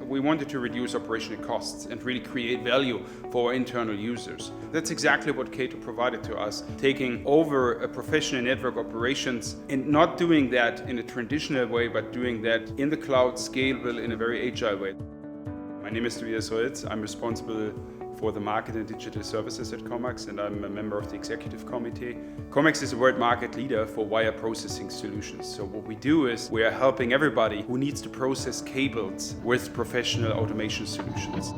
We wanted to reduce operational costs and really create value for our internal users. That's exactly what Cato provided to us, taking over a professional network operations and not doing that in a traditional way, but doing that in the cloud, scalable, in a very agile way. My name is Tobias Holz. I'm responsible for the market and digital services at Komax, and I'm a member of the executive committee. Komax is a world market leader for wire processing solutions. So what we do is we are helping everybody who needs to process cables with professional automation solutions.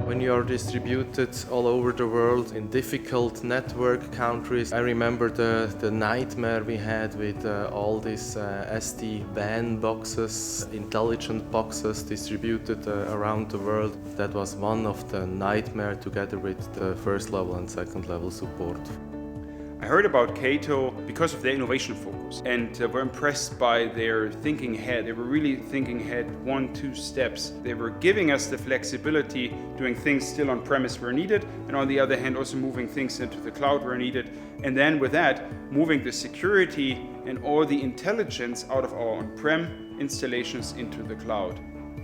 When you are distributed all over the world in difficult network countries, I remember the nightmare we had with all these SD-WAN boxes, intelligent boxes distributed around the world. That was one of the nightmares together with the first level and second level support. I heard about Cato because of their innovation focus and were impressed by their thinking ahead. They were really thinking ahead 1-2 steps. They were giving us the flexibility, doing things still on premise where needed, and on the other hand also moving things into the cloud where needed. And then with that, moving the security and all the intelligence out of our on-prem installations into the cloud.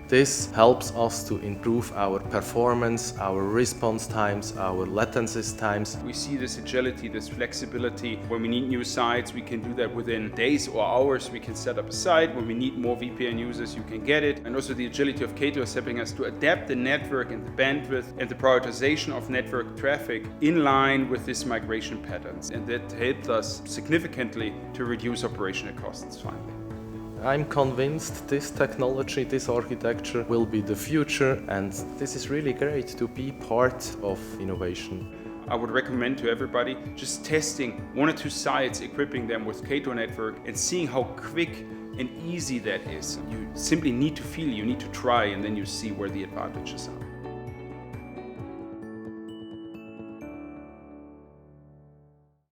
This helps us to improve our performance, our response times, our latencies times. We see this agility, this flexibility. When we need new sites, we can do that within days or hours. We can set up a site. When we need more VPN users, you can get it. And also the agility of Cato is helping us to adapt the network and the bandwidth and the prioritization of network traffic in line with these migration patterns. And that helped us significantly to reduce operational costs finally. I'm convinced this technology, this architecture will be the future, and this is really great to be part of innovation. I would recommend to everybody just testing 1 or 2 sites, equipping them with Cato network and seeing how quick and easy that is. You simply need to feel, you need to try, and then you see where the advantages are.